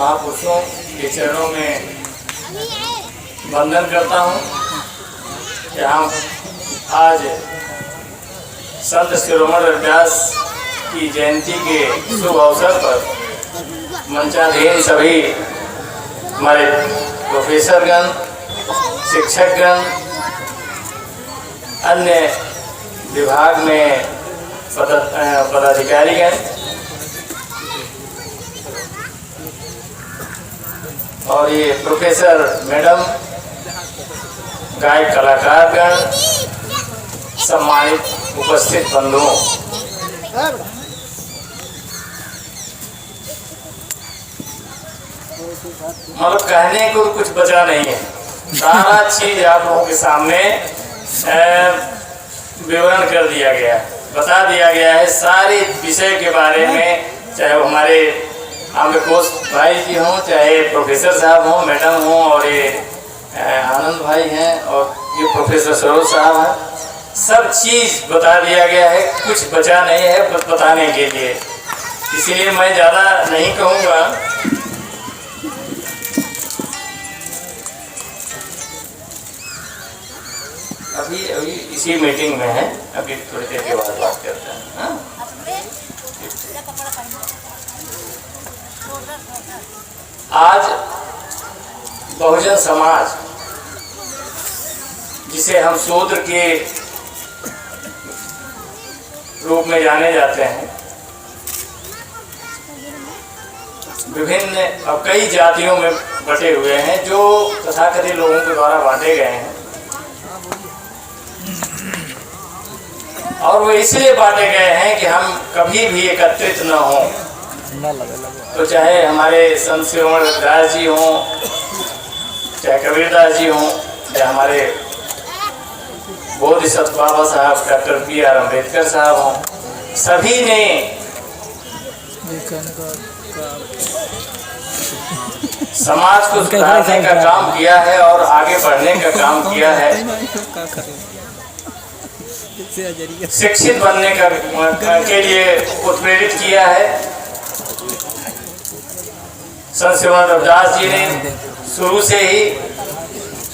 महापुरुषों के चरणों में वंदन करता हूँ कि हम आज संत शिरोमणि रविदास की जयंती के शुभ अवसर पर मंचाधीन सभी हमारे प्रोफेसरगण, शिक्षकगण, अन्य विभाग में पदाधिकारीगण और ये प्रोफेसर मैडम, गायक कलाकारगण, सम्मानित उपस्थित बंधुओं, मतलब कहने को कुछ बचा नहीं है। सारा चीज आप लोगों के सामने विवरण कर दिया गया है, बता दिया गया है सारे विषय के बारे में, चाहे वो हमारे आम्रकोश भाई जी हों, चाहे प्रोफेसर साहब हों, मैडम हों, और ये आनंद भाई हैं, और ये प्रोफेसर सरोज साहब हैं। सब चीज़ बता दिया गया है, कुछ बचा नहीं है बताने के लिए, इसीलिए मैं ज़्यादा नहीं कहूँगा। अभी इसी मीटिंग में है, अभी थोड़ी देर के बाद बात करते हैं। हाँ? आज बहुजन समाज, जिसे हम शूद्र के रूप में जाने जाते हैं, विभिन्न अब कई जातियों में बटे हुए हैं, जो तथाकथित लोगों के द्वारा बांटे गए हैं, और वो इसलिए बांटे गए हैं कि हम कभी भी एकत्रित न हों। तो चाहे हमारे संत शिरोमणि रविदास जी हों, चाहे कबीरदास जी हों, चाहे हमारे बोधिसत्व बाबा साहब डॉक्टर B.R. अम्बेडकर साहब हों, सभी ने समाज को सुधारने का काम किया है और आगे बढ़ने का काम किया है, शिक्षित बनने के लिए उत्प्रेरित किया है। संत शिरोमणि रविदास जी ने शुरू से ही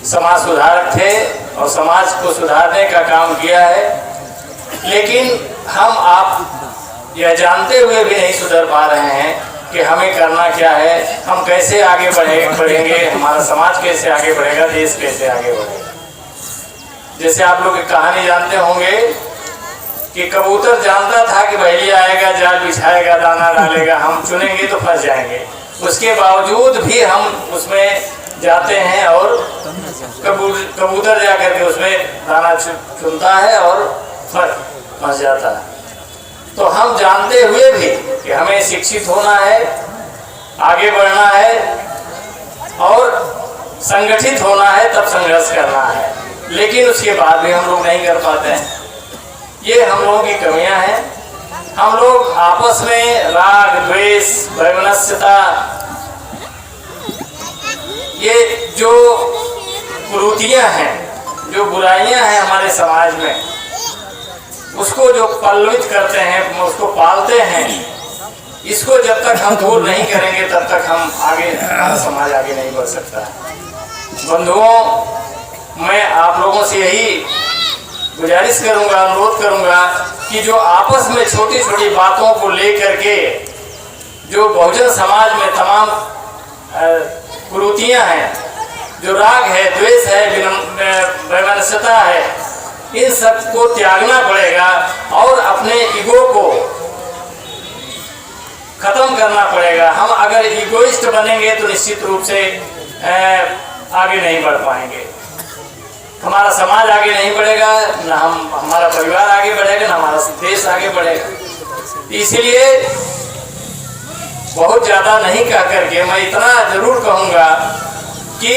समाज सुधारक थे और समाज को सुधारने का काम किया है, लेकिन हम आप यह जानते हुए भी नहीं सुधर पा रहे हैं कि हमें करना क्या है, हम कैसे आगे बढ़ेंगे, हमारा समाज कैसे आगे बढ़ेगा, देश कैसे आगे बढ़ेगा। जैसे आप लोग एक कहानी जानते होंगे कि कबूतर जानता था कि बहेली आएगा, जाल बिछाएगा, दाना डालेगा, हम चुनेंगे तो फंस जाएंगे, उसके बावजूद भी हम उसमें जाते हैं और कबूतर जा करके उसमें दाना चुनता है और फंस जाता है। तो हम जानते हुए भी कि हमें शिक्षित होना है, आगे बढ़ना है और संगठित होना है, तब संघर्ष करना है, लेकिन उसके बाद भी हम लोग नहीं कर पाते हैं। ये हम लोगों की कमियां हैं। हम लोग आपस में राग, द्वेष, वैमनस्यता, ये जो कुरीतियां हैं, जो बुराइयां हैं हमारे समाज में, उसको जो पल्लवित करते हैं, उसको पालते हैं, इसको जब तक हम दूर नहीं करेंगे तब तक हम आगे, हमारा समाज आगे नहीं बढ़ सकता है। बंधुओं, मैं आप लोगों से यही गुजारिश करूंगा, अनुरोध करूंगा कि जो आपस में छोटी छोटी बातों को लेकर के जो बहुजन समाज में तमाम कुरीतियां हैं, जो राग है, द्वेष है, वैमनस्यता है, इन सब को त्यागना पड़ेगा और अपने ईगो को खत्म करना पड़ेगा। हम अगर ईगोइस्ट बनेंगे तो निश्चित रूप से आगे नहीं बढ़ पाएंगे, हमारा समाज आगे नहीं बढ़ेगा, ना हमारा परिवार आगे बढ़ेगा, ना हमारा देश आगे बढ़ेगा। इसलिए बहुत ज़्यादा नहीं कह करके मैं इतना जरूर कहूँगा कि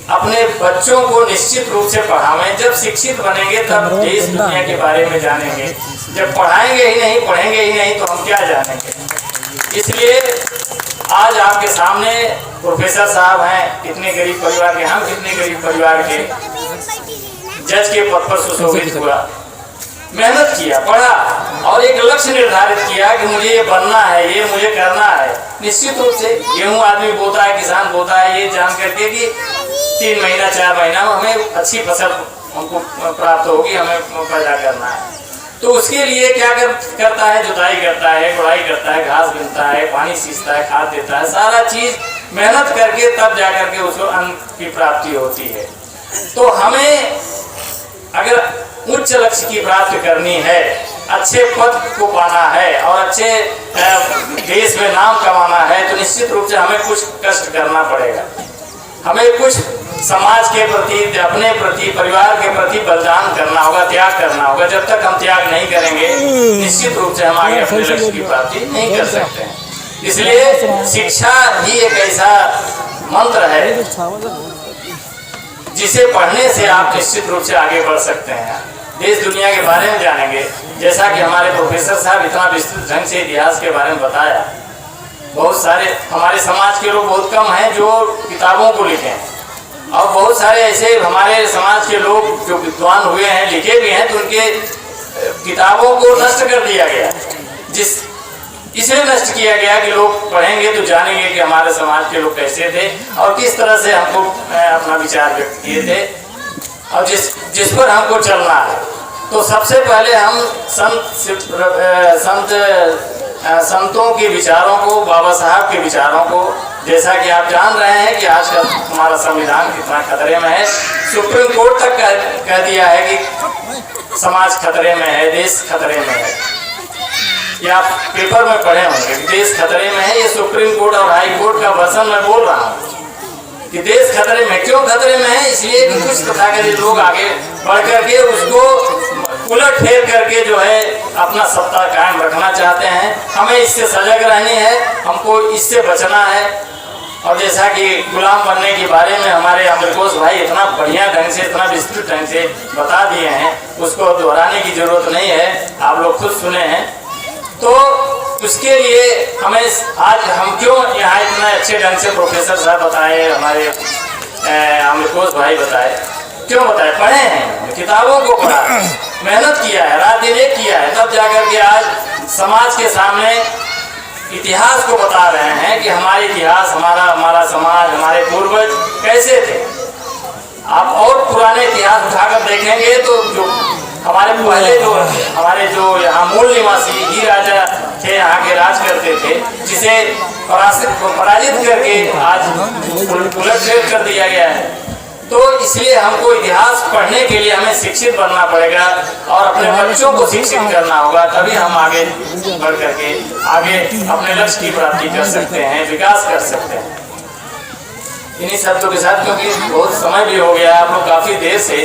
अपने बच्चों को निश्चित रूप से पढ़ावें। जब शिक्षित बनेंगे तब देश दुनिया के बारे में जानेंगे, जब पढ़ाएंगे ही नहीं, पढ़ेंगे ही नहीं, तो हम क्या जानेंगे। इसलिए आज आपके सामने प्रोफेसर साहब हैं, कितने गरीब परिवार के, हम कितने गरीब परिवार के, जज के पद पर सुशोभित हुआ, मेहनत किया, पढ़ा और एक लक्ष्य निर्धारित किया कि मुझे ये बनना है, ये मुझे करना है। निश्चित रूप से गेहूं आदमी बोता है, किसान बोता है, ये जान करके कि 3 महीना 4 महीना में हमें अच्छी फसल हमको प्राप्त होगी, हमें पैदा करना है। तो उसके लिए क्या करता है, जुताई करता है, गुड़ाई करता है, घास बीनता है, पानी सींचता है, खाद देता है, सारा चीज मेहनत करके तब जा करके उसको अन्न की प्राप्ति होती है। तो हमें अगर उच्च लक्ष्य की प्राप्ति करनी है, अच्छे पद को पाना है और अच्छे देश में नाम कमाना है, तो निश्चित रूप से हमें कुछ कष्ट करना पड़ेगा। हमें कुछ समाज के प्रति, अपने प्रति, परिवार के प्रति बलिदान करना होगा, त्याग करना होगा। जब तक हम त्याग नहीं करेंगे निश्चित रूप से हम आगे अपने लक्ष्य की प्राप्ति नहीं कर सकते हैं। इसलिए शिक्षा ही एक ऐसा मंत्र है जिसे पढ़ने से आप निश्चित रूप से आगे बढ़ सकते हैं, देश दुनिया के बारे में जानेंगे। जैसा कि हमारे प्रोफेसर साहब इतना विस्तृत ढंग से इतिहास के बारे में बताया, बहुत सारे हमारे समाज के लोग बहुत कम हैं जो किताबों को लिखे हैं, और बहुत सारे ऐसे हमारे समाज के लोग जो विद्वान हुए हैं, लिखे भी हैं, तो उनके किताबों को नष्ट कर दिया गया। इसलिए नष्ट किया गया कि लोग पढ़ेंगे तो जानेंगे कि हमारे समाज के लोग कैसे थे और किस तरह से हमको अपना विचार व्यक्त किए थे और जिस पर हमको चलना है। तो सबसे पहले हम संतों के विचारों को, बाबा साहब के विचारों को, जैसा कि आप जान रहे हैं कि आज का हमारा संविधान कितना खतरे में है। सुप्रीम कोर्ट तक कह दिया है कि समाज खतरे में है, देश खतरे में है। या आप पेपर में पढ़े होंगे कि देश खतरे में है। ये सुप्रीम कोर्ट और हाई कोर्ट का वर्षन मैं बोल रहा हूँ कि देश खतरे में। क्यों खतरे में है? इसलिए कि कुछ तथाकथित लोग आगे बढ़ करके उसको उलट फेर करके जो है अपना सत्ता कायम रखना चाहते हैं। हमें इससे सजग रहनी है, हमको इससे बचना है। और जैसा कि गुलाम बनने के बारे में हमारे अमरकोश भाई इतना बढ़िया ढंग से, इतना विस्तृत ढंग से बता दिए हैं, उसको दोहराने की जरूरत नहीं है, आप लोग खुद सुने हैं। तो उसके लिए हमें आज हम क्यों यहाँ इतना अच्छे ढंग से प्रोफेसर साहब बताए, हमारे अमरकोश भाई बताए, क्यों बताए? पढ़े हैं, किताबों को पढ़ा, मेहनत किया है, रात दिन एक किया है, तब जाकर के आज समाज के सामने इतिहास को बता रहे हैं कि हमारा इतिहास, हमारा समाज, हमारे पूर्वज कैसे थे। आप और पुराने इतिहास उठाकर देखेंगे तो जो हमारे पहले हमारे जो यहाँ मूल निवासी ही राजा थे, यहाँ के राज करते थे, जिसे पराजित करके आज उलटफेर कर दिया गया है। तो इसलिए हमको इतिहास पढ़ने के लिए हमें शिक्षित बनना पड़ेगा और अपने बच्चों को शिक्षित करना होगा, तभी हम आगे बढ़ करके आगे अपने लक्ष्य की प्राप्ति कर सकते हैं, विकास कर सकते हैं। इन्हीं शब्दों के साथ, क्योंकि बहुत समय भी हो गया, आप लोग काफ़ी देर से,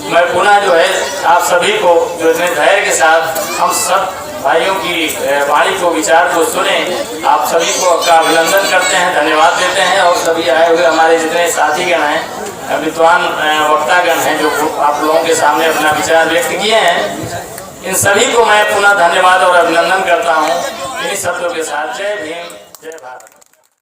मैं पुनः जो है आप सभी को जो इतने धैर्य के साथ हम सब भाइयों की वाणी को, विचार को सुने, आप सभी को का अभिनंदन करते हैं, धन्यवाद देते हैं। और सभी आए हुए हमारे जितने साथीगण हैं, विद्वान वक्तागण हैं, जो आप लोगों के सामने अपना विचार व्यक्त किए हैं, इन सभी को मैं पुनः धन्यवाद और अभिनंदन करता हूँ। इन्हीं शब्दों के साथ जय भीम, जय भारत।